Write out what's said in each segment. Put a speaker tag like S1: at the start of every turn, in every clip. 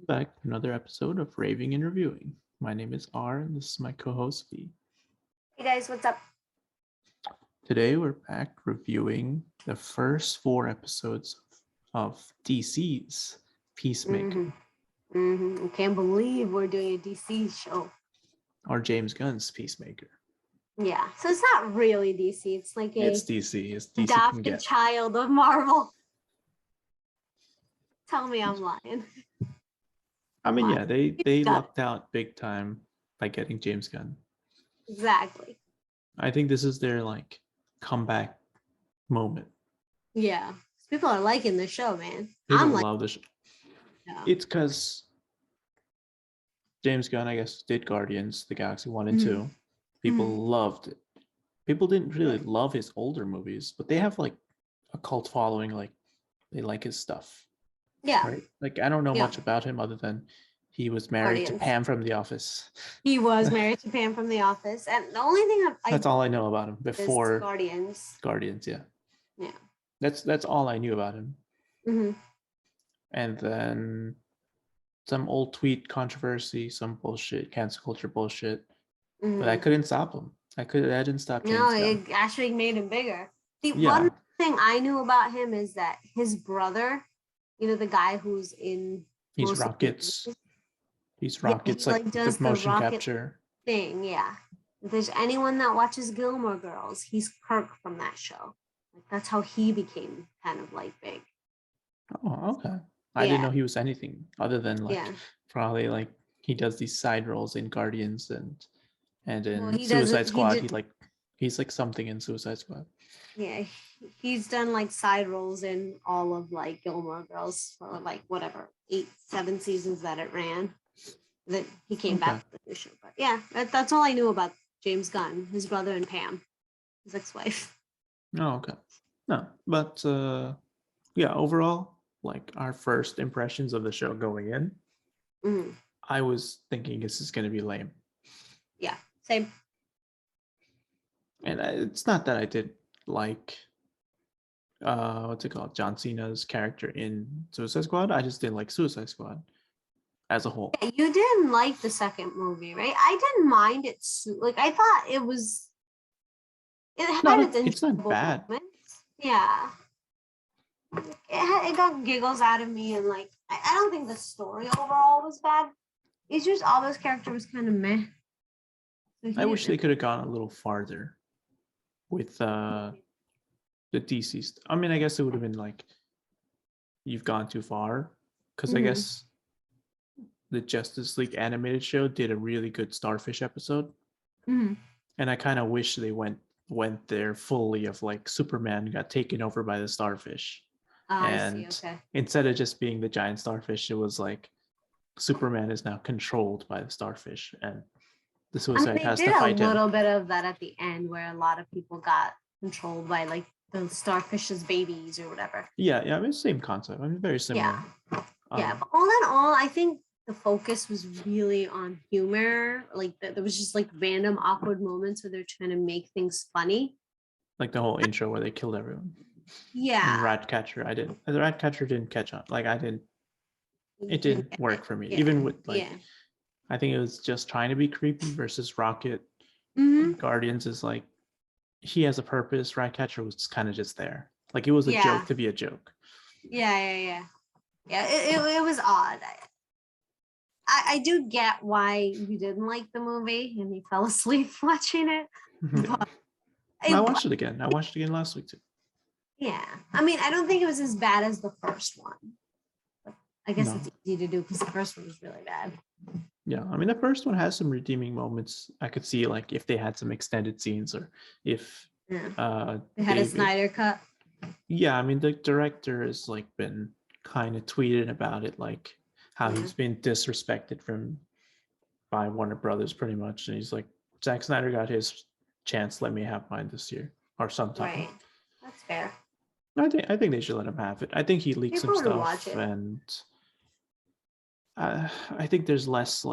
S1: Back to another episode of Raving and Reviewing. My name is R, and this is my co-host V.
S2: Hey guys, what's up?
S1: Today we're back reviewing the first 4 episodes of DC's Peacemaker,
S2: I can't believe we're doing a DC show.
S1: or James Gunn's Peacemaker.
S2: Yeah, so it's not really DC. It's like a
S1: It's DC. It's DC can
S2: adopted
S1: get.
S2: child of Marvel. Tell me I'm lying.
S1: I mean, yeah, they
S2: Done.
S1: lucked out big time by getting James Gunn.
S2: Exactly.
S1: I think this is their comeback moment.
S2: Yeah, people are liking the show, man.
S1: People
S2: I'm like,
S1: love the show.
S2: yeah.
S1: It's because James Gunn, I guess, did Guardians, the Galaxy 1 and 2. People loved it. People didn't really love his older movies, but they have a cult following. They like his stuff.
S2: Yeah.
S1: Right? I don't know much about him other than he was married to Pam from The Office.
S2: He was married to Pam from The Office. And the only thing
S1: that's all I know about him before
S2: Guardians.
S1: Guardians, yeah.
S2: Yeah.
S1: That's all I knew about him.
S2: Mm-hmm.
S1: And then some old tweet controversy, some bullshit, cancel culture bullshit. But I couldn't stop him. I didn't stop James Gunn.
S2: It actually made him bigger. One thing I knew about him is that his brother, the guy who's in
S1: He's Rockets. He's Rockets, the motion capture
S2: thing. Yeah. If there's anyone that watches Gilmore Girls, he's Kirk from that show. That's how he became kind of big.
S1: Oh, okay. I didn't know he was anything other than probably he does these side roles in Guardians and in Suicide Squad. He's something in Suicide Squad.
S2: Yeah, he's done side roles in all of Gilmore Girls for 7 seasons that it ran. That he came back to the show. But yeah, that's all I knew about James Gunn, his brother and Pam, his ex-wife.
S1: Oh, okay. No, but yeah, overall, our first impressions of the show going in, I was thinking this is going to be lame.
S2: Yeah, same.
S1: And it's not that I did like what's it called, John Cena's character in Suicide Squad. I just didn't like Suicide Squad as a whole.
S2: Yeah, you didn't like the second movie, right? I didn't mind it. I thought it was.
S1: It's not bad.
S2: Moments. Yeah, it got giggles out of me, and I don't think the story overall was bad. It's just all those characters was kind of meh. So
S1: I wish they could have gone a little farther with the DC. I mean, I guess it would have been you've gone too far, because I guess the Justice League animated show did a really good Starfish episode, and I kind of wish they went there fully of Superman got taken over by the starfish, and instead of just being the giant starfish, it was Superman is now controlled by the starfish, and the Suicide has to fight him.
S2: They did a little bit of that at the end, where a lot of people got controlled by the starfish's babies or whatever.
S1: Yeah. I mean, same concept. I mean, very similar.
S2: Yeah. But all in all, I think the focus was really on humor. There was just random awkward moments where they're trying to make things funny.
S1: The whole intro where they killed everyone.
S2: Yeah.
S1: And Ratcatcher, the Ratcatcher didn't catch on. It didn't work for me. Even with I think it was just trying to be creepy versus Rocket. Guardians is he has a purpose. Ratcatcher was kind of just there. It was a joke to be a joke.
S2: Yeah. It was odd. I do get why you didn't like the movie and you fell asleep watching it. But
S1: I watched it again. I watched it again last week too.
S2: Yeah. I mean, I don't think it was as bad as the first one. But I guess it's easy to do because the first one was really bad.
S1: Yeah. I mean, the first one has some redeeming moments. I could see if they had some extended scenes, or if
S2: they had a Snyder cut.
S1: Yeah. I mean, the director has been kind of tweeted about it, how he's been disrespected by Warner Brothers pretty much, and he's Zack Snyder got his chance, let me have mine this year or sometime.
S2: Right, that's fair.
S1: I think they should let him have it. I think he leaked some stuff, and I think there's less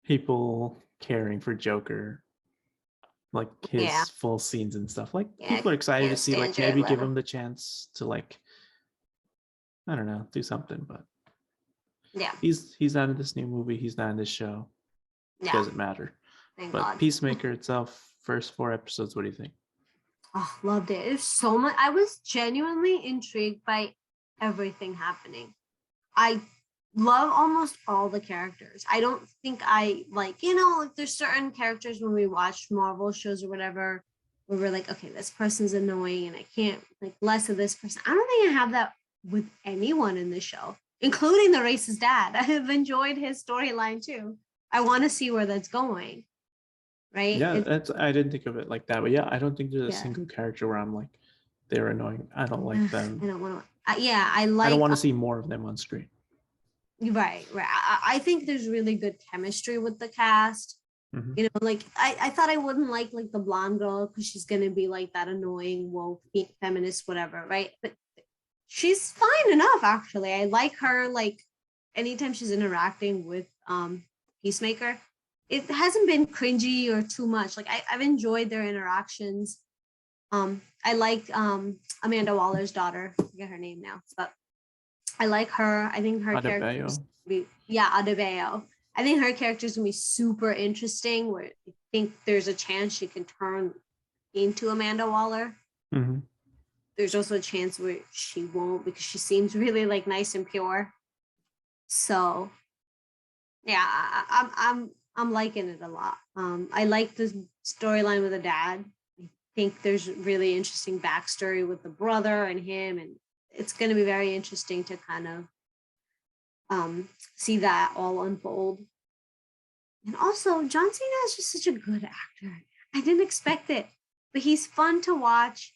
S1: people caring for Joker, his full scenes and stuff. People are excited to see maybe give him the chance to I don't know, do something, but
S2: Yeah.
S1: He's not in this new movie. He's not in this show.
S2: Yeah.
S1: Doesn't matter.
S2: Thank
S1: But
S2: God.
S1: Peacemaker itself, first 4 episodes. What do you think?
S2: Oh, loved it. It's so much. I was genuinely intrigued by everything happening. I love almost all the characters. I don't think I like, like there's certain characters when we watch Marvel shows or whatever, where we're like, okay, this person's annoying and I can't like less of this person. I don't think I have that with anyone in this show, including the racist dad. I have enjoyed his storyline too. I want to see where that's going. Right?
S1: Yeah, I didn't think of it like that, but yeah, I don't think there's a
S2: Yeah.
S1: single character where I'm like, they're annoying. I don't like them.
S2: I don't want to. Yeah, I
S1: I don't
S2: like.
S1: want to see more of them on screen.
S2: Right. I think there's really good chemistry with the cast.
S1: Mhm.
S2: Like I thought I wouldn't like the blonde girl because she's gonna be like that annoying woke feminist whatever, right? But she's fine enough actually. I like her like anytime she's interacting with Peacemaker. It hasn't been cringy or too much. Like I've enjoyed their interactions. I like Amanda Waller's daughter. I forget her name now, but I like her. I think her character, Adebayo. I think her character is gonna be super interesting. Where I think there's a chance she can turn into Amanda Waller.
S1: Mm-hmm.
S2: There's also a chance where she won't because she seems really like nice and pure. So, yeah, I'm liking it a lot. I like the storyline with the dad. I think there's really interesting backstory with the brother and him, and it's going to be very interesting to kind of see that all unfold. And also, John Cena is just such a good actor. I didn't expect it, but he's fun to watch.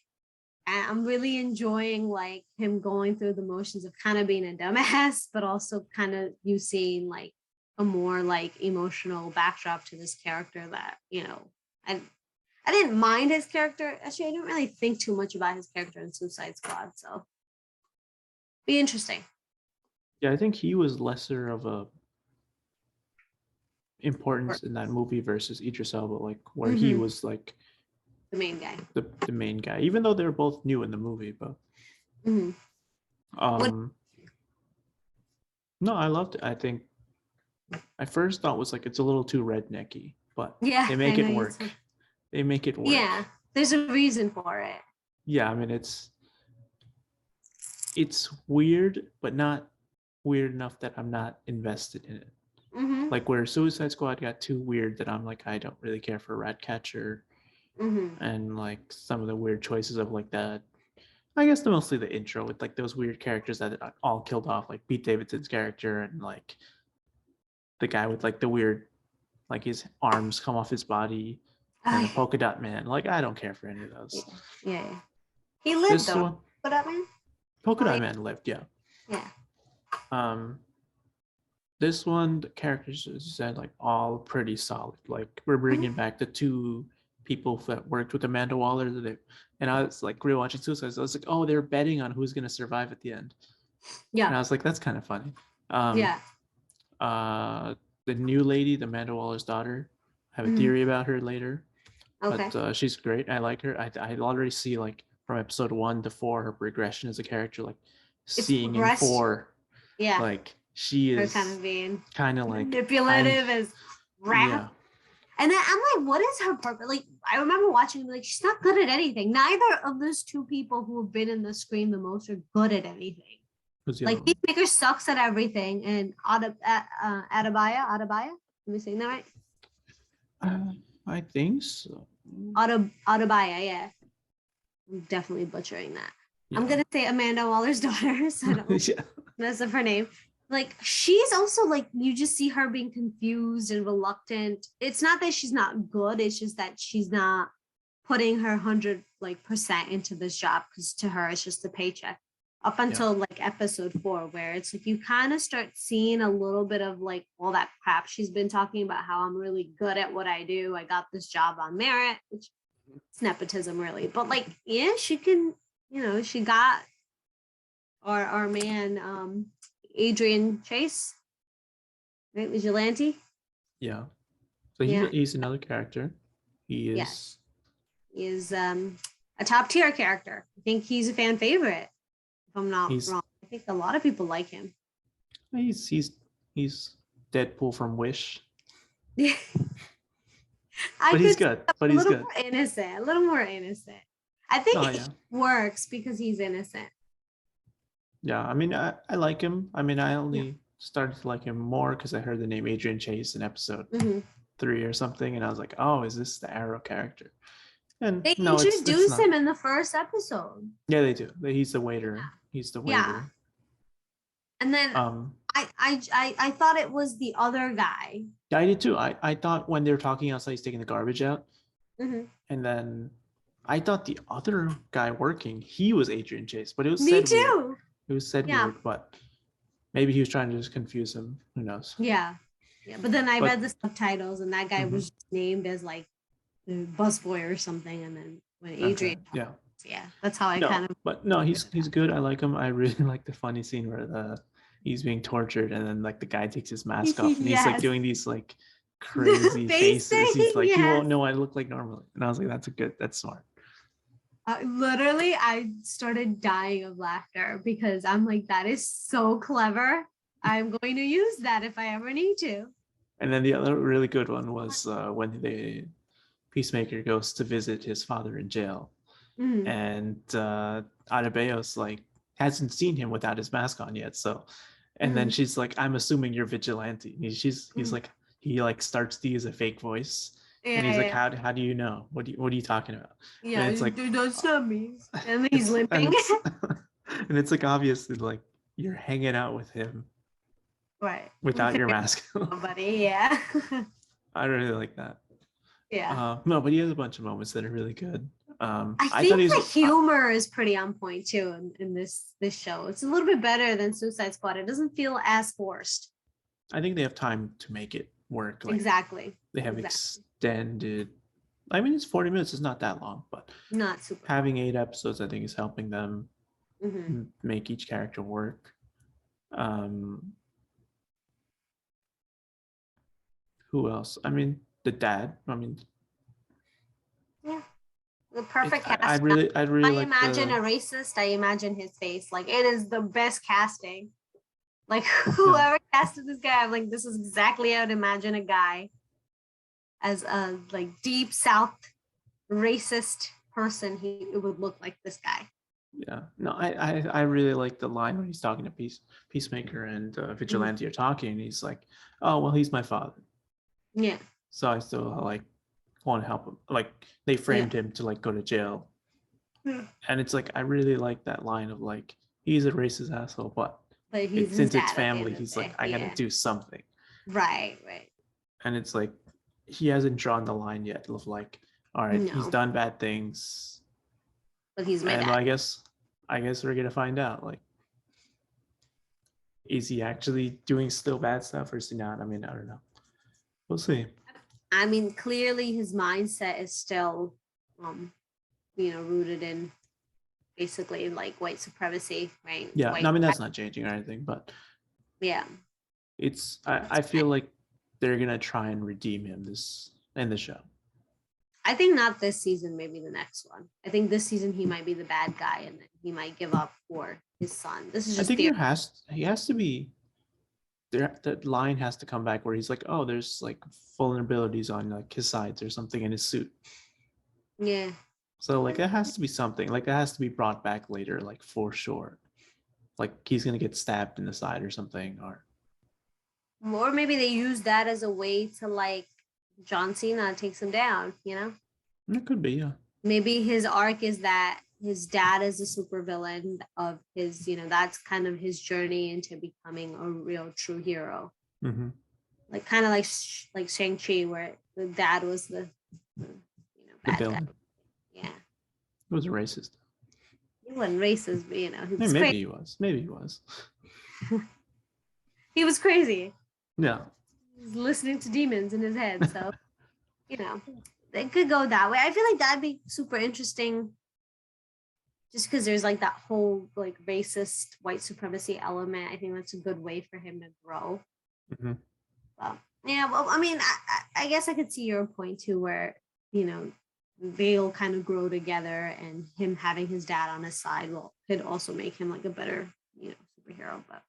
S2: And I'm really enjoying like him going through the motions of kind of being a dumbass, but also kind of you seeing like a more like emotional backdrop to this character that, I didn't mind his character. Actually, I didn't really think too much about his character in Suicide Squad. So be interesting.
S1: Yeah, I think he was lesser of a importance in that movie versus Idris Elba, like where he was like
S2: the main guy.
S1: The main guy, even though they're both new in the movie, but no, I loved it. I think I first thought was like it's a little too rednecky, but
S2: yeah,
S1: they make it work. They make it work.
S2: Yeah, there's a reason for it.
S1: Yeah, I mean it's weird, but not weird enough that I'm not invested in it. Like where Suicide Squad got too weird that I'm like I don't really care for Ratcatcher, and like some of the weird choices of like that. I guess mostly the intro with like those weird characters that all killed off, like Pete Davidson's character and like the guy with like the weird, like his arms come off his body and the polka dot man. Like I don't care for any of those.
S2: Yeah. He lived
S1: This
S2: though.
S1: one,
S2: Polka dot man.
S1: Polka dot man lived. Yeah.
S2: Yeah.
S1: This one, the characters, as you said, like all pretty solid. Like we're bringing back the two people that worked with Amanda Waller. And I was like rewatching Suicide. So I was like, oh, they're betting on who's gonna survive at the end.
S2: Yeah.
S1: And I was like, that's kind of funny.
S2: Yeah.
S1: The new lady, the Amanda Waller's daughter. I have a theory about her later. Okay. But she's great. I like her. I already see like from episode 1 to 4 her progression as a character, like seeing in 4. Yeah. Like she is
S2: kind of being
S1: kind of like
S2: manipulative as rap. Yeah. And then I'm like, what is her purpose? Like, I remember watching, like, she's not good at anything. Neither of those two people who have been in the screen the most are good at anything. Like, Peacemaker sucks at everything. And Adebayo, am I saying that right?
S1: I think so.
S2: Adebayo, yeah. I'm definitely butchering that. Yeah. I'm going to say Amanda Waller's daughter, so I don't mess up her name. Like she's also like you just see her being confused and reluctant. It's not that she's not good, it's just that she's not putting her 100% into this job because to her it's just a paycheck. Up until like episode 4, where it's like you kind of start seeing a little bit of like all that crap she's been talking about, how I'm really good at what I do. I got this job on merit, which it's nepotism really. But like, yeah, she can, she got our man Adrian Chase, right? Vigilante. Yeah.
S1: So he's another character. He is.
S2: Yes. He is a top tier character. I think he's a fan favorite. If I'm not wrong, I think a lot of people like him.
S1: He's He's Deadpool from Wish,
S2: Yeah. I
S1: but he's
S2: could see
S1: good.
S2: him
S1: But
S2: a
S1: he's
S2: little
S1: good.
S2: more innocent, a little more innocent. I think
S1: Oh
S2: it
S1: yeah,
S2: works because he's innocent.
S1: yeah. I mean, I like him. I mean, I
S2: Yeah.
S1: only started to like him more because I heard the name Adrian Chase in episode
S2: Hmm.
S1: 3 or something, and I was like, oh, is this the Arrow character? And
S2: They
S1: no, it's
S2: introduced
S1: not.
S2: him in the first episode.
S1: Yeah, they do. He's the waiter. He's the
S2: Yeah.
S1: waiter.
S2: And then
S1: Um,
S2: I thought it was the other guy.
S1: yeah, I did too. I thought when they were talking outside, he's taking the garbage out,
S2: Hmm.
S1: and then I thought the other guy working, he was Adrian Chase, but it was
S2: Me
S1: said weird.
S2: too.
S1: It was said
S2: Yeah.
S1: weird, but maybe he was trying to just confuse him. Who knows?
S2: Yeah. Yeah. But then I read
S1: But
S2: the subtitles and that guy
S1: mhm,
S2: was named as like the busboy or something. And then when Adrian,
S1: okay, yeah,
S2: yeah, that's how I kind
S1: no,
S2: of
S1: but no,
S2: figured it
S1: he's
S2: out.
S1: good. I like him. I really like the funny scene where he's being tortured, and then like the guy takes his mask off, and he's like
S2: Yes.
S1: doing these like
S2: The
S1: crazy
S2: face
S1: faces. He's
S2: thing,
S1: like, you
S2: yes.
S1: won't know what I look like normally, and I was like, that's smart.
S2: Literally, I started dying of laughter because I'm like, that is so clever. I'm going to use that if I ever need to.
S1: And then the other really good one was when the Peacemaker goes to visit his father in jail,
S2: Mhm.
S1: and Adebayo's like hasn't seen him without his mask on yet. So, and then
S2: Mhm.
S1: she's like, "I'm assuming you're vigilante." And he's
S2: Mhm.
S1: like he like starts to use a fake voice, and
S2: Yeah,
S1: he's like,
S2: yeah,
S1: "How do you know? What are you talking about?" And
S2: yeah.
S1: it's like
S2: Dude, that's not me. And then he's
S1: and
S2: limping.
S1: it's and it's like obviously like you're hanging out with him
S2: Right.
S1: without your mask.
S2: Buddy. Yeah.
S1: I really like that.
S2: Yeah.
S1: No, but he has a bunch of moments that are really good.
S2: I
S1: I thought
S2: think
S1: he's.
S2: the humor is pretty on point too in this show. It's a little bit better than Suicide Squad. It doesn't feel as forced.
S1: I think they have time to make it work. Like
S2: Exactly.
S1: they have
S2: Exactly.
S1: extended. I mean, it's 40 minutes. It's not that long, but
S2: Not super long.
S1: having 8 episodes, I think, is helping them
S2: Hmm.
S1: make each character work. Um, who else? I mean, the dad. I mean,
S2: Yeah. The perfect cast.
S1: I really
S2: I
S1: like
S2: imagine a
S1: the.
S2: racist. I imagine his face. Like it is the best casting. Like
S1: Yeah,
S2: whoever casted this guy, I'm like, this is exactly how I'd imagine a guy as a like deep South racist person. It would look like this guy.
S1: yeah. No, I really like the line when he's talking to Peacemaker and
S2: Mhm.
S1: Vigilante are talking. And he's like, "Oh well, he's my father."
S2: Yeah.
S1: So I still like want to help him. Like they
S2: Yeah.
S1: framed him to like go to jail,
S2: Yeah.
S1: and it's like I really like that line of like he's a racist asshole, but
S2: But he's his
S1: since it's
S2: dad at the
S1: family,
S2: end of
S1: he's
S2: the
S1: like
S2: day.
S1: I gotta
S2: Yeah.
S1: do something,
S2: Right. Right.
S1: and it's like he hasn't drawn the line yet of like, all right, he's
S2: No.
S1: done bad things,
S2: But he's my
S1: and
S2: dad.
S1: I guess we're gonna find out like is he actually doing still bad stuff or is he not? I mean, I don't know. We'll see.
S2: I mean, clearly his mindset is still um, rooted in basically like white supremacy, right?
S1: Yeah, no,
S2: White,
S1: I mean that's not changing or anything, but
S2: yeah.
S1: it's
S2: That's
S1: I
S2: fine.
S1: feel like they're gonna try and redeem him this in the show.
S2: I think not this season, maybe the next one. I think this season he might be the bad guy and then he might give up for his son. This is
S1: I
S2: just
S1: think
S2: theory.
S1: he has to be there. That line has to come back where he's like, oh, there's like vulnerabilities on like his sides or something in his suit.
S2: Yeah.
S1: So like that has to be something. Like that has to be brought back later, like for sure. Like he's gonna get stabbed in the side or something, or
S2: Or maybe they use that as a way to like John Cena takes him down,
S1: it could be, yeah.
S2: Maybe his arc is that his dad is a supervillain of his, that's kind of his journey into becoming a real true hero.
S1: Mm-hmm.
S2: Like kind of like Shang-Chi where the dad was the
S1: The
S2: bad guy.
S1: villain.
S2: Yeah.
S1: He was a racist.
S2: He wasn't racist, but he was
S1: Maybe
S2: crazy.
S1: he was. Maybe he was.
S2: He was crazy.
S1: Yeah.
S2: He was listening to demons in his head. So, it could go that way. I feel like that'd be super interesting just because there's like that whole like racist white supremacy element. I think that's a good way for him to grow.
S1: Mm-hmm.
S2: But yeah, well, I mean, I guess I could see your point too, where they'll kind of grow together, and him having his dad on his side could also make him like a better superhero. But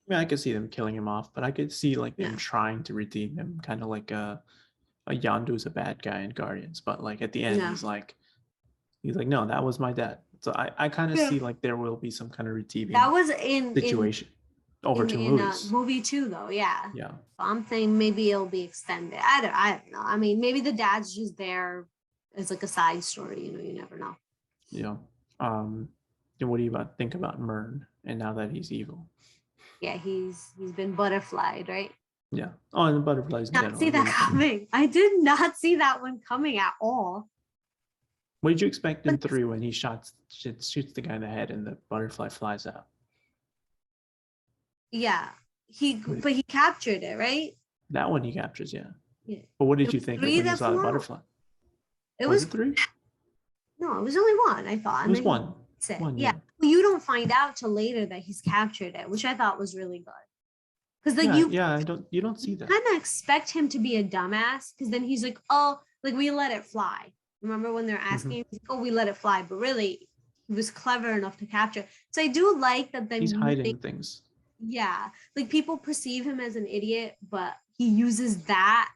S1: mean, I could see them killing him off, but I could see like them
S2: Yeah.
S1: trying to redeem him, kind of like a Yondu's a bad guy in Guardians, but like at the end,
S2: Yeah.
S1: he's like, no, that was my dad. So I kind of
S2: Yeah.
S1: see like there will be some kind of
S2: That
S1: redeeming
S2: was in
S1: situation over two movies.
S2: movie 2 though. Yeah.
S1: Yeah,
S2: So I'm saying maybe it'll be extended. I don't know. I mean, maybe the dad's just there as like a side story. You never know.
S1: yeah. And what do you think about Mern and now that he's evil?
S2: Yeah, he's been butterflied, right?
S1: Yeah. Oh, and the butterflies in
S2: Not
S1: general.
S2: see that coming. I did not see that one coming at all.
S1: What did you expect in
S2: But
S1: 3 when he shoots the guy in the head and the butterfly flies out?
S2: yeah,
S1: What
S2: but he captured it, right?
S1: That one he captures, yeah.
S2: Yeah.
S1: But what
S2: It
S1: did you
S2: was
S1: think
S2: 3
S1: when you
S2: that
S1: saw the
S2: flew out.
S1: butterfly?
S2: It
S1: Was
S2: was
S1: it 3?
S2: no, it was only one. I thought,
S1: It
S2: and
S1: was
S2: then he
S1: 1.
S2: said,
S1: 1,
S2: yeah.
S1: yeah.
S2: Well, you don't find out till later that he's captured it, which I thought was really good. Because like
S1: Yeah, you don't see that.
S2: kind of expect him to be a dumbass, because then he's like, oh, like we let it fly. Remember when they're asking him, he's like, oh, we let it fly, but really he was clever enough to capture. So I do like that
S1: He's
S2: they
S1: hiding things.
S2: yeah, like people perceive him as an idiot, but he uses that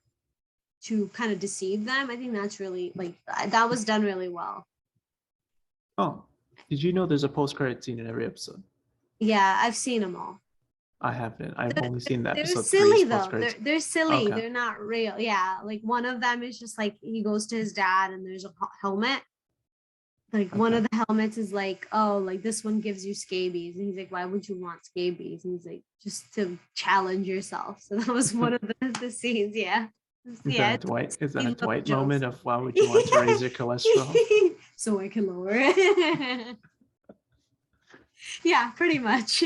S2: to kind of deceive them. I think that's really like that was done really well.
S1: Oh, did you know there's a post-credit scene in every episode?
S2: Yeah, I've seen them all.
S1: I haven't. I've only seen the
S2: They're
S1: episode
S2: silly
S1: 3's
S2: though.
S1: post-credits.
S2: They're silly.
S1: Okay.
S2: They're not real. Yeah, like one of them is just like he goes to his dad and there's a helmet. Like one of the helmets is like, oh, like this one gives you scabies, and he's like, why would you want scabies? And he's like, just to challenge yourself. So that was one of the scenes. Yeah, yeah.
S1: Is that a Dwight
S2: jokes.
S1: moment of why would you want to raise your cholesterol?
S2: So I can lower it. Yeah, pretty much.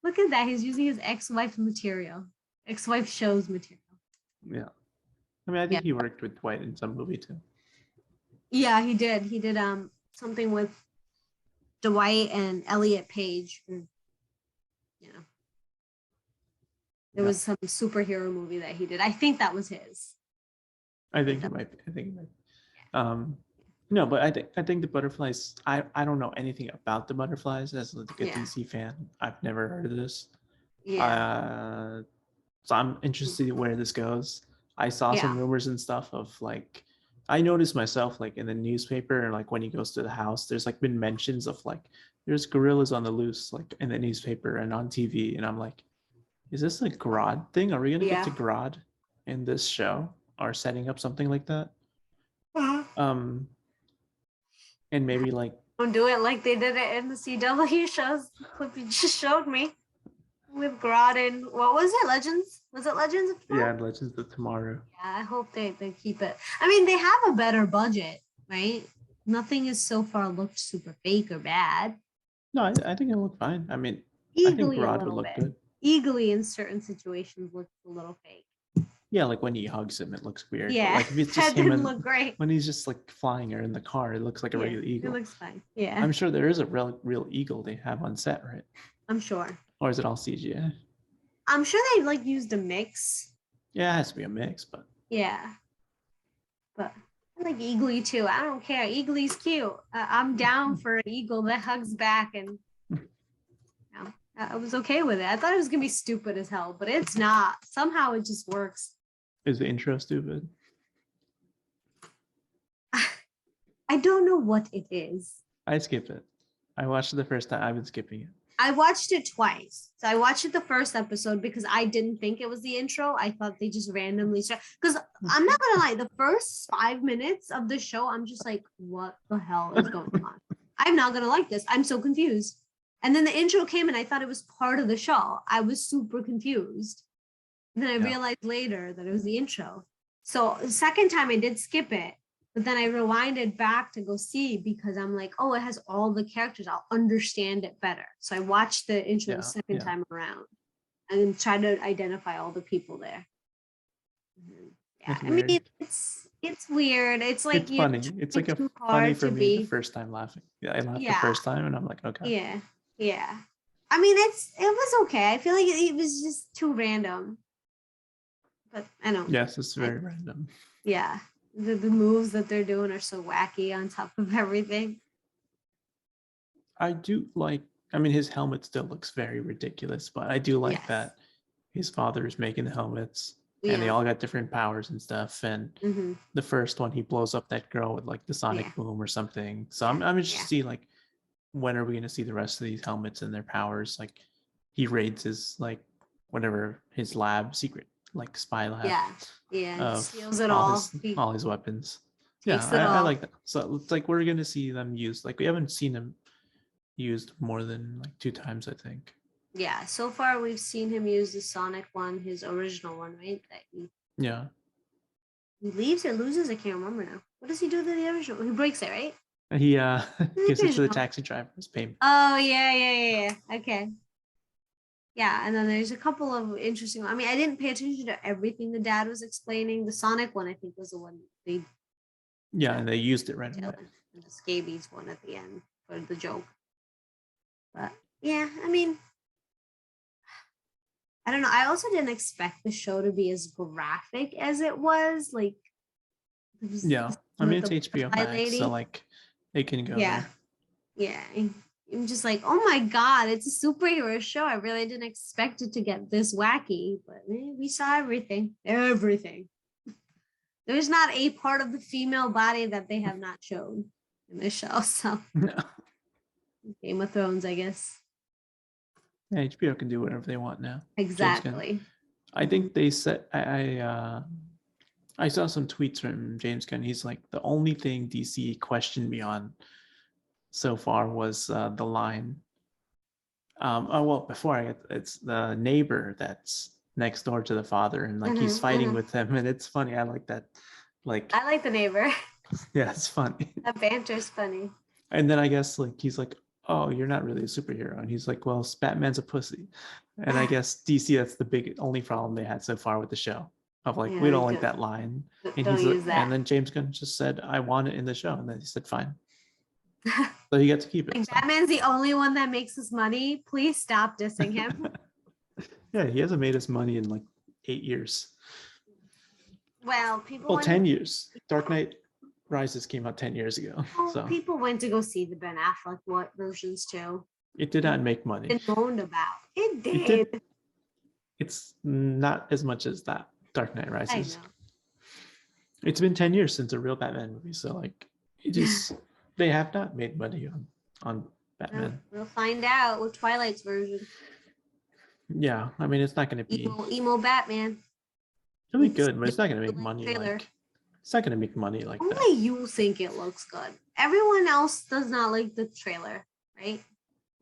S2: Look at that. He's using his ex-wife material. Ex-wife shows material.
S1: Yeah. I mean, I think he worked with Dwight in some movie too.
S2: Yeah, he did. He did something with Dwight and Elliot Page. There was some superhero movie that he did. I think that was his.
S1: I think it might be. No, but I think the butterflies. I don't know anything about the butterflies as like a DC fan. I've never heard of this.
S2: Yeah.
S1: So I'm interested in where this goes. I saw some rumors and stuff of like, I noticed myself like in the newspaper and like when he goes to the house, there's like been mentions of like there's gorillas on the loose like in the newspaper and on TV, and I'm like, is this a Grodd thing? Are we gonna get to Grodd in this show or setting up something like that? And maybe like
S2: don't do it like they did it in the CW shows. The clip you just showed me with Grodd and what was it? Legends? Was it Legends of Tomorrow?
S1: Yeah, Legends of Tomorrow.
S2: Yeah, I hope they keep it. I mean, they have a better budget, right? Nothing has so far looked super fake or bad.
S1: No, I think it looked fine. I mean,
S2: Eagly
S1: I think Grodd would look good.
S2: Eagly in certain situations looks a little fake.
S1: Yeah, like when he hugs him, it looks weird.
S2: Yeah,
S1: but like if it's just
S2: that
S1: him
S2: didn't
S1: and
S2: look great.
S1: When he's just like flying or in the car, it looks like a regular eagle.
S2: It looks fine. Yeah,
S1: I'm sure there is a real eagle they have on set, right?
S2: I'm sure.
S1: Or is it all CGI?
S2: I'm sure they like used a mix.
S1: Yeah, it has to be a mix, but
S2: yeah. But I like Eagly too. I don't care. Eagly's cute. I'm down for an eagle that hugs back, and I was okay with it. I thought it was gonna be stupid as hell, but it's not. Somehow it just works.
S1: Is the intro stupid?
S2: I don't know what it is.
S1: I skip it. I watched it the first time. I've been skipping it.
S2: I watched it twice. So I watched it the first episode because I didn't think it was the intro. I thought they just randomly started. Because I'm not gonna lie, the first 5 minutes of the show, I'm just like, what the hell is going on? I'm not gonna like this. I'm so confused. And then the intro came and I thought it was part of the show. I was super confused. And then I realized later that it was the intro. So the second time I did skip it, but then I rewinded back to go see because I'm like, oh, it has all the characters. I'll understand it better. So I watched the intro the second time around and tried to identify all the people there. Yeah, I mean, it's weird. It's like
S1: it's funny. It's like a funny for me the first time laughing. Yeah, I laughed the first time and I'm like, okay.
S2: Yeah. I mean, it was okay. I feel like it was just too random. But I don't.
S1: Yes, it's very random.
S2: Yeah. The moves that they're doing are so wacky on top of everything.
S1: I do like I mean, his helmet still looks very ridiculous, but I do like
S2: Yes.
S1: that his father is making the helmets, and they
S2: Yeah.
S1: all got different powers and stuff. And
S2: Mm-hmm.
S1: the first one, he blows up that girl with like the sonic
S2: Yeah.
S1: boom or something. So
S2: Yeah.
S1: I'm interested
S2: Yeah.
S1: to see like when are we going to see the rest of these helmets and their powers? Like he raids his like whatever his lab secret like spy lab
S2: Yeah. Yeah.
S1: of
S2: Steals it all. He
S1: all his weapons. Yeah,
S2: takes it
S1: I
S2: all.
S1: like that. So it's like we're gonna see them used. Like we haven't seen them used more than like 2 times, I think.
S2: Yeah. So far, we've seen him use the Sonic one, his original one, right? That
S1: Yeah,
S2: he leaves or loses. I can't remember now. What does he do to the original? He breaks it, right?
S1: he
S2: The
S1: gives it to the
S2: original.
S1: taxi driver as payment.
S2: Oh yeah. Okay. Yeah, and then there's a couple of interesting. I mean, I didn't pay attention to everything the dad was explaining. The Sonic one, I think, was the one they
S1: Yeah, and they used it right away.
S2: and the scabies one at the end for the joke. But yeah, I mean, I don't know. I also didn't expect the show to be as graphic as it was. Like, it was
S1: Yeah, I
S2: with
S1: mean it's
S2: the
S1: HBO
S2: butterfly
S1: Max, so
S2: lady.
S1: like it can go
S2: Yeah,
S1: there.
S2: yeah. I'm just like, oh my god, it's a superhero show. I really didn't expect it to get this wacky, but we saw everything. Everything. There's not a part of the female body that they have not shown in this show. So
S1: No.
S2: Game of Thrones, I guess.
S1: Yeah, HBO can do whatever they want now. James Gunn.
S2: Exactly.
S1: I think they said I saw some tweets from James Gunn. He's like the only thing DC questioned me on so far was the line. Oh well, before I get it's the neighbor that's next door to the father, and like he's fighting with him, and it's funny. I like that. Like,
S2: I like the neighbor.
S1: yeah, it's funny.
S2: That banter's funny.
S1: And then I guess like he's like, "Oh, you're not really a superhero," and he's like, "Well, Batman's a pussy," and I guess DC that's the big only problem they had so far with the show of like we don't like that line, and
S2: Don't
S1: he's like,
S2: use that.
S1: and then James Gunn just said, "I want it in the show," and then he said, "Fine," so he got to keep it.
S2: Like
S1: So.
S2: Batman's the only one that makes us money. Please stop dissing him.
S1: Yeah, he hasn't made us money in like 8 years.
S2: Well, people.
S1: Well, 10 years. Dark Knight Rises came out 10 years ago, so
S2: people went to go see the Ben Affleck versions too.
S1: it did not make money.
S2: Been moaned about. It did.
S1: It did. It's not as much as that Dark Knight Rises.
S2: I know.
S1: It's been 10 years since a real Batman movie, so like it is. They have not made money on Batman.
S2: We'll find out with Twilight's version.
S1: Yeah, I mean it's not going to be
S2: emo Batman.
S1: It'll be good, but it's not going to make money. Like, it's not going to make money like that.
S2: Only you think it looks good. Everyone else does not like the trailer, right?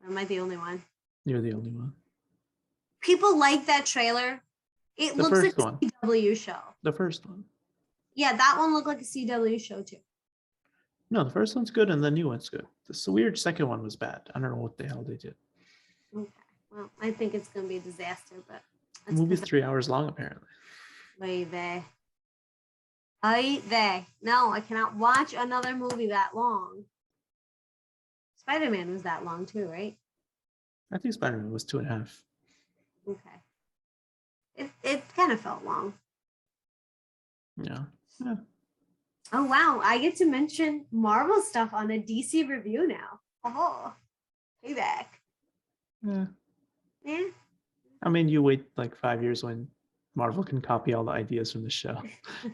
S2: Or am I the only one?
S1: You're the only one.
S2: People like that trailer. It looks like a CW show.
S1: The first one.
S2: Yeah, that one looked like a CW show too.
S1: No, the first one's good and the new one's good. The weird second one was bad. I don't know what the hell they did.
S2: Okay. Well, I think it's going to be a disaster, but
S1: the movie's 3 hours long apparently. No, I cannot watch another movie that long. Spider-Man was that long too, right? I think Spider-Man was 2.5.
S2: Okay. It kind of felt long.
S1: Yeah.
S2: Oh wow, I get to mention Marvel stuff on a DC review now. Oh, payback.
S1: Yeah.
S2: Yeah.
S1: I mean, you wait like 5 years when Marvel can copy all the ideas from the show.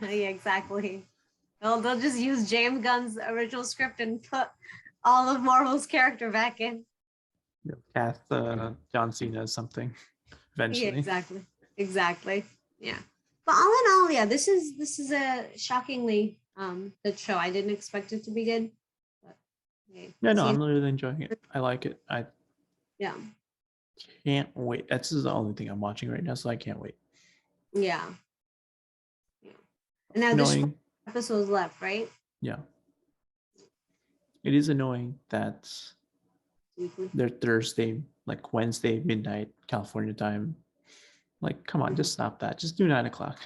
S2: Yeah, exactly. They'll just use James Gunn's original script and put all of Marvel's character back in.
S1: Cast John Cena as something eventually.
S2: Yeah, exactly. Yeah. But all in all, yeah, this is a shockingly good show. I didn't expect it to be good. But, okay.
S1: Yeah, no, I'm really enjoying it. I like it. I can't wait. That's the only thing I'm watching right now, so I can't wait.
S2: Yeah. And now there's 4 episodes left, right?
S1: Yeah. It is annoying that they're Thursday, like Wednesday midnight California time. Like, come on, just stop that. Just do 9 o'clock.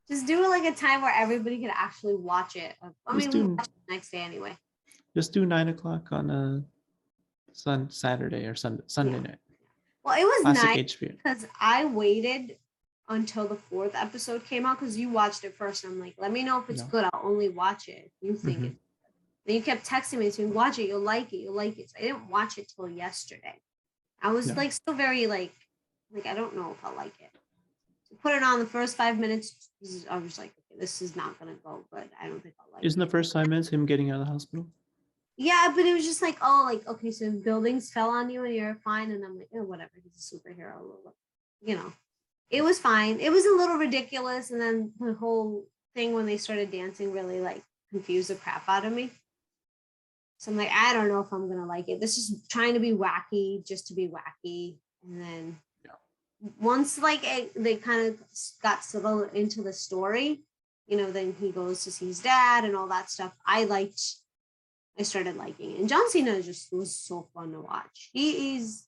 S2: Just do it like a time where everybody can actually watch it. I mean, we'll watch it the next day anyway.
S1: Just do 9 o'clock on a Saturday or Sunday night.
S2: Well, it was
S1: Classic
S2: nice
S1: HBO.
S2: because I waited until the 4th episode came out because you watched it first. And I'm like, let me know if it's good. I'll only watch it if you think it's good. And you kept texting me saying, watch it, you'll like it, you'll like it. So I didn't watch it till yesterday. I was
S1: Yeah.
S2: like still very like I don't know if I like it. So put it on the first 5 minutes. I was like, okay, this is not gonna go good. I don't think I'll like
S1: Isn't
S2: it.
S1: the first 5 minutes him getting out of the hospital?
S2: Yeah, but it was just like, oh, like, okay, so buildings fell on you and you're fine. And I'm like, oh, whatever, he's a superhero. You know, it was fine. It was a little ridiculous. And then the whole thing when they started dancing really like confused the crap out of me. So I'm like, I don't know if I'm gonna like it. This is trying to be wacky just to be wacky. And then once like they kind of got settled into the story, you know, then he goes to see his dad and all that stuff. I started liking it. And John Cena just was so fun to watch. He is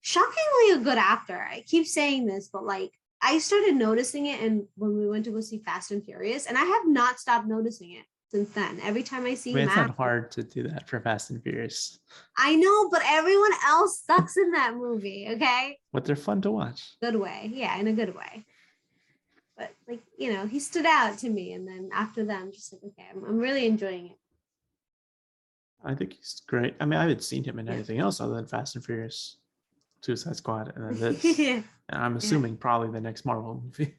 S2: shockingly a good actor. I keep saying this, but like I started noticing it and when we went to go see Fast and Furious, and I have not stopped noticing it since then. Every time I see
S1: I mean,
S2: him
S1: it's not
S2: act,
S1: hard to do that for Fast and Furious,
S2: I know, but everyone else sucks in that movie, okay?
S1: but they're fun to watch.
S2: Good way. Yeah, in a good way. But like, you know, he stood out to me. And then after that, I'm just like, okay, I'm really enjoying it.
S1: I think he's great. I mean, I haven't seen him in
S2: Yeah.
S1: anything else other than Fast and Furious, Suicide Squad, and then this.
S2: Yeah.
S1: And I'm assuming probably the next Marvel movie.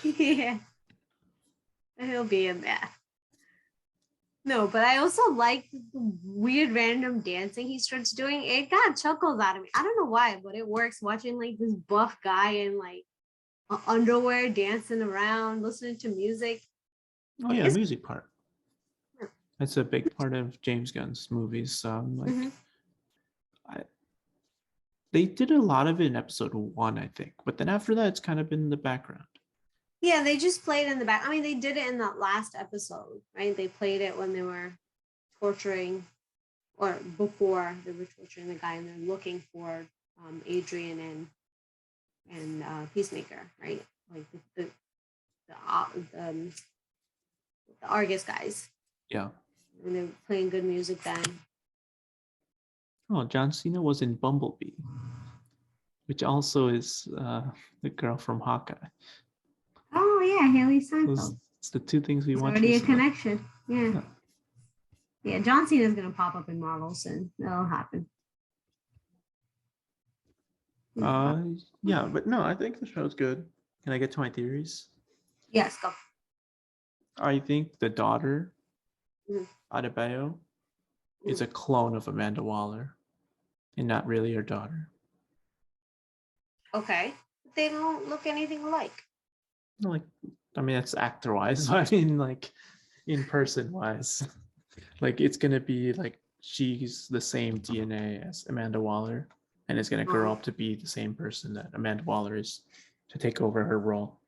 S2: Yeah. He'll be in that. No, but I also like the weird random dancing he starts doing. It got chuckles out of me. I don't know why, but it works watching like this buff guy in like underwear dancing around, listening to music.
S1: Oh yeah, music part. That's a big part of James Gunn's movies.
S2: Mhm.
S1: They did a lot of it in episode 1, I think, but then after that, it's kind of been in the background.
S2: Yeah, they just played in the back. I mean, they did it in that last episode, right? They played it when they were torturing, or before they were torturing the guy, and they're looking for Adrian and Peacemaker, right? Like the Argus guys.
S1: Yeah.
S2: And they're playing good music then.
S1: Oh, John Cena was in Bumblebee, which also is the girl from Hawkeye.
S2: Oh yeah, Haley Steinfeld.
S1: It's the two things we
S2: There's
S1: watch
S2: already
S1: recently.
S2: a connection. Yeah. Yeah, John Cena's gonna pop up in Marvel soon. That'll happen.
S1: Yeah, but no, I think the show's good. Can I get to my theories?
S2: Yes, go.
S1: I think the daughter,
S2: Mhm.
S1: Adebayo, is a clone of Amanda Waller and not really her daughter.
S2: Okay. They don't look anything alike.
S1: Like, I mean, that's actor wise. I mean, like, in person wise, like it's gonna be like she's the same DNA as Amanda Waller, and is gonna grow up to be the same person that Amanda Waller is to take over her role.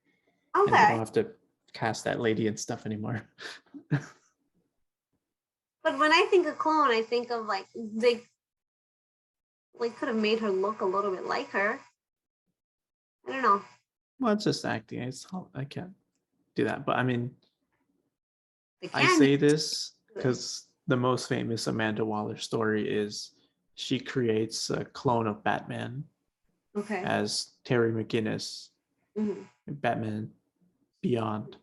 S1: And they
S2: Okay.
S1: don't have to cast that lady and stuff anymore.
S2: But when I think of clone, I think of like they could have made her look a little bit like her. I don't know.
S1: Well, it's just acting. I can't do that. But I mean,
S2: They
S1: I
S2: can.
S1: say this because the most famous Amanda Waller story is she creates a clone of Batman
S2: Okay.
S1: as Terry McGinnis
S2: Mhm.
S1: in Batman Beyond.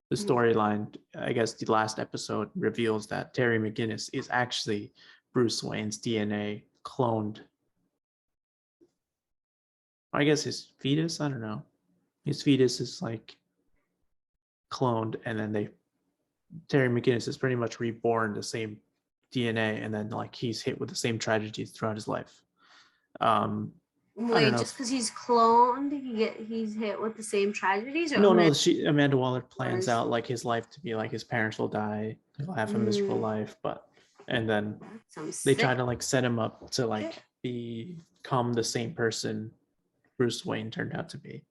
S1: The
S2: Mhm.
S1: storyline, I guess the last episode reveals that Terry McGinnis is actually Bruce Wayne's DNA cloned. I guess his fetus, I don't know. His fetus is like cloned, and then Terry McGinnis is pretty much reborn the same DNA, and then like he's hit with the same tragedies throughout his life. I don't
S2: Wait,
S1: know.
S2: just because he's cloned, he's hit with the same tragedies, or
S1: No, Amanda Waller plans
S2: Waller's-
S1: out like his life to be like his parents will die, he'll have a miserable life, and then
S2: That sounds
S1: they
S2: sick.
S1: try to like set him up to like become the same person Bruce Wayne turned out to be.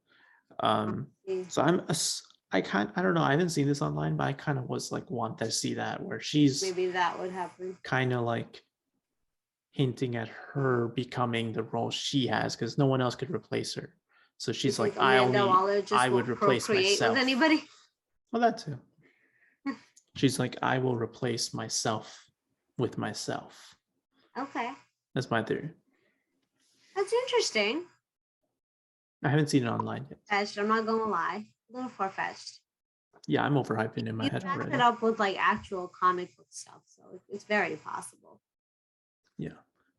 S1: So I don't know. I haven't seen this online, but I kind of was like want to see that where she's
S2: Maybe that would happen.
S1: kind of like hinting at her becoming the role she has because no one else could replace her. So she's like,
S2: Amanda Waller just
S1: I would
S2: won't
S1: replace
S2: procreate
S1: myself.
S2: with anybody.
S1: Well, that too. She's like, I will replace myself with myself.
S2: Okay,
S1: That's my theory.
S2: that's interesting.
S1: I haven't seen it online yet.
S2: Fetched. I'm not gonna lie, a little far fetched.
S1: Yeah, I'm overhyping in my
S2: You
S1: head
S2: backed
S1: already.
S2: it up with like actual comic book stuff, so it's very possible.
S1: Yeah.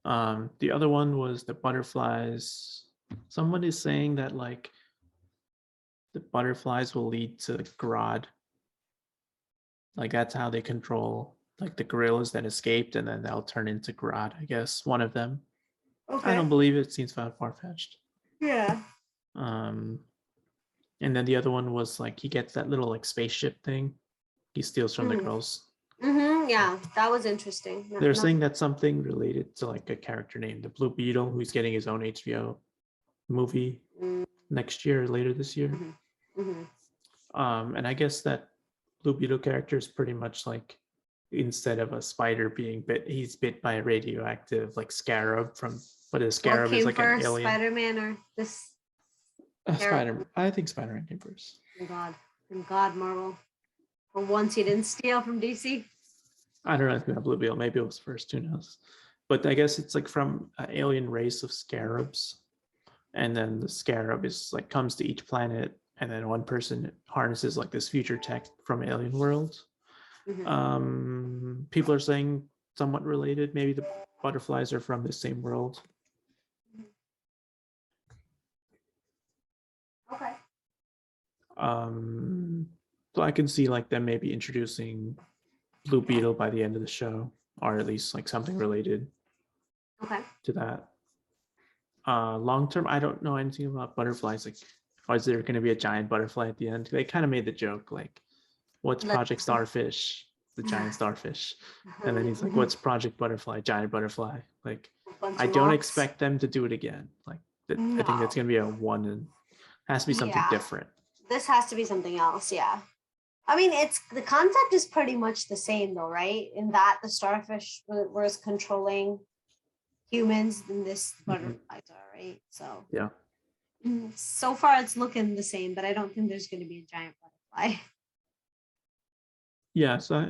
S1: The other one was the butterflies. Someone is saying that like the butterflies will lead to Grodd. Like that's how they control like the gorillas that escaped, and then they'll turn into Grodd. I guess one of them. I
S2: Okay.
S1: don't believe it. Seems far fetched.
S2: Yeah.
S1: Um, and then the other one was like he gets that little like spaceship thing. He steals from the
S2: Mm-hmm.
S1: girls.
S2: Yeah, that was interesting.
S1: They're saying that's something related to like a character named the Blue Beetle, who's getting his own HBO movie
S2: Mm-hmm.
S1: next year, later this year.
S2: Mm-hmm.
S1: And I guess that Blue Beetle character is pretty much like instead of a spider being bit, he's bit by a radioactive like scarab from, but a
S2: What
S1: scarab is
S2: came
S1: like an
S2: first,
S1: alien.
S2: Spider-Man or this?
S1: Spider, I think Spider-Man came first.
S2: Thank God, Marvel. For once, you didn't steal from DC.
S1: I don't know anything about Blue Beetle. Maybe it was first. Who knows? But I guess it's like from an alien race of scarabs, and then the scarab is like comes to each planet, and then one person harnesses like this future tech from alien worlds. People are saying somewhat related. Maybe the butterflies are from the same world.
S2: Okay.
S1: So I can see like them maybe introducing Blue Beetle by the end of the show, or at least like something related
S2: Okay.
S1: to that. Long term, I don't know anything about butterflies. Like, is there going to be a giant butterfly at the end? They kind of made the joke like, "What's Project Starfish?" The giant starfish, and then he's like, "What's Project Butterfly?" Giant butterfly. Like, I don't expect them to do it again. Like, I think that's
S2: No.
S1: going to be a one, and has to be something
S2: Yeah.
S1: different.
S2: This has to be something else. Yeah. I mean, it's the concept is pretty much the same though, right? In that the starfish was controlling humans, than this butterflies are, right? So
S1: Yeah.
S2: So far it's looking the same, but I don't think there's going to be a giant butterfly.
S1: Yeah. So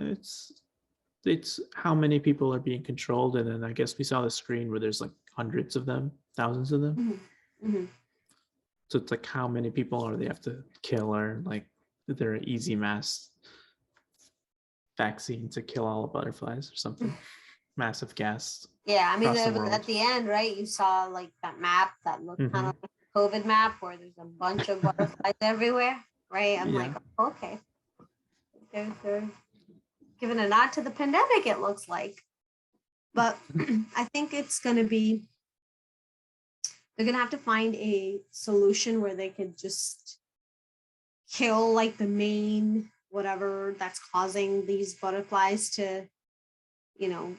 S1: it's how many people are being controlled, and then I guess we saw the screen where there's like hundreds of them, thousands of them. So it's like how many people are they have to kill, or like is there an easy mass vaccine to kill all the butterflies or something? Massive gas.
S2: Yeah, I mean,
S1: at
S2: the end, right? You saw like that map that looked kind of like a COVID map where there's a bunch of butterflies everywhere, right? I'm like, okay, they're giving a nod to the pandemic. It looks like, but I think it's gonna be they're gonna have to find a solution where they could just kill like the main whatever that's causing these butterflies to, you know,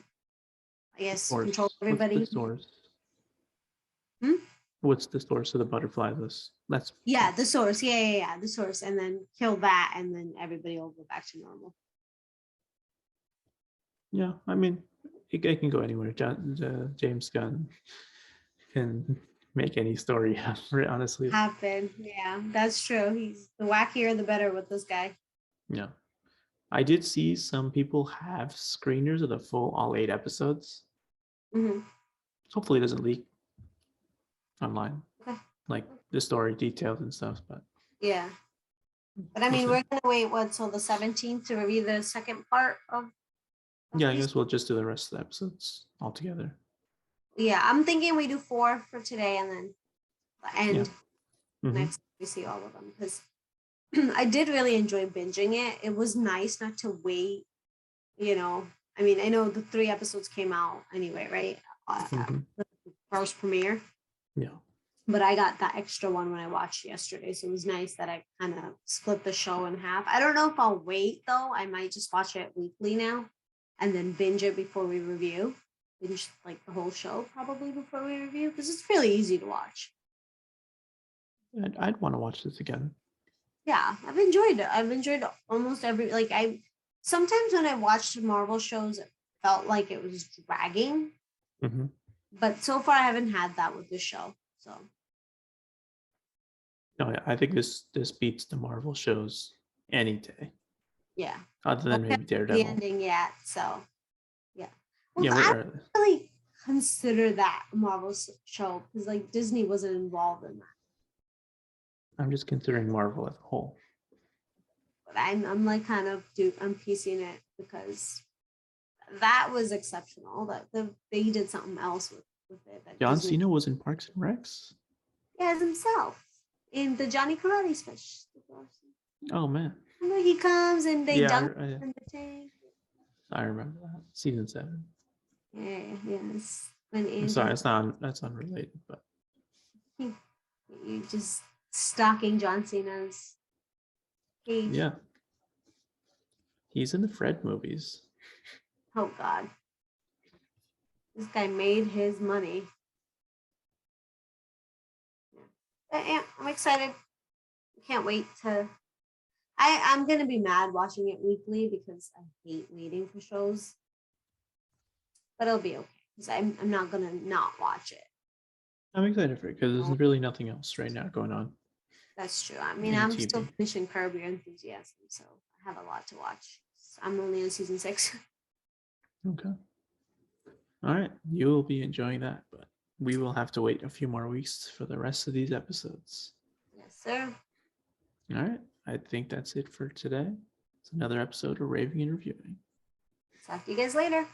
S2: I guess control everybody.
S1: What's the source?
S2: Hmm?
S1: What's the source of the butterfly list?
S2: The source. Yeah, the source, and then kill that, and then everybody will go back to normal.
S1: Yeah, I mean, it can go anywhere. James Gunn can make any story honestly
S2: happen. Yeah, that's true. He's the wackier the better with this guy.
S1: Yeah, I did see some people have screeners of the full all 8 episodes. Hopefully it doesn't leak online, like the story details and stuff, but
S2: yeah, but I mean, we're gonna wait till the 17th to review the second part of
S1: yeah, I guess we'll just do the rest of the episodes all together.
S2: Yeah, I'm thinking we do 4 for today, and then the end next we see all of them, because I did really enjoy binging it. It was nice not to wait, you know. I mean, I know the 3 episodes came out anyway, right? The first premiere.
S1: Yeah.
S2: But I got that extra one when I watched yesterday, so it was nice that I kind of split the show in half. I don't know if I'll wait though. I might just watch it weekly now, and then binge it before we review. Binge like the whole show probably before we review, because it's really easy to watch.
S1: I'd want to watch this again.
S2: Yeah, I've enjoyed it. I've enjoyed almost every sometimes when I watched Marvel shows, it felt like it was dragging. But so far I haven't had that with this show. So
S1: no, I think this beats the Marvel shows any day.
S2: Yeah.
S1: Other than maybe Daredevil.
S2: The ending yet, so yeah.
S1: Well, yeah,
S2: I don't really consider that a Marvel show because like Disney wasn't involved in that.
S1: I'm just considering Marvel as a whole.
S2: But I'm like kind of I'm piecing it because that was exceptional. That they did something else with it. That
S1: John
S2: Disney
S1: Cena was in Parks and Recs.
S2: as himself in the Johnny Karate special.
S1: Oh man.
S2: He comes and they
S1: Yeah,
S2: dunk in the tank.
S1: I remember that. Season 7.
S2: Yeah, yes. When
S1: I'm sorry, that's unrelated, but
S2: you just stalking John Cena's page.
S1: yeah. He's in the Fred movies.
S2: Oh God, this guy made his money. Yeah, I'm excited. Can't wait to. I'm gonna be mad watching it weekly because I hate waiting for shows, but it'll be okay because I'm not gonna not watch it.
S1: I'm excited for it because there's really nothing else right now going on.
S2: That's true. I mean,
S1: in
S2: I'm
S1: TV.
S2: still finishing Curb Your Enthusiasm, so I have a lot to watch. I'm only on season 6.
S1: Okay. All right. You will be enjoying that, but we will have to wait a few more weeks for the rest of these episodes.
S2: Yes, sir.
S1: All right. I think that's it for today. It's another episode of Raving and Reviewing.
S2: Talk to you guys later.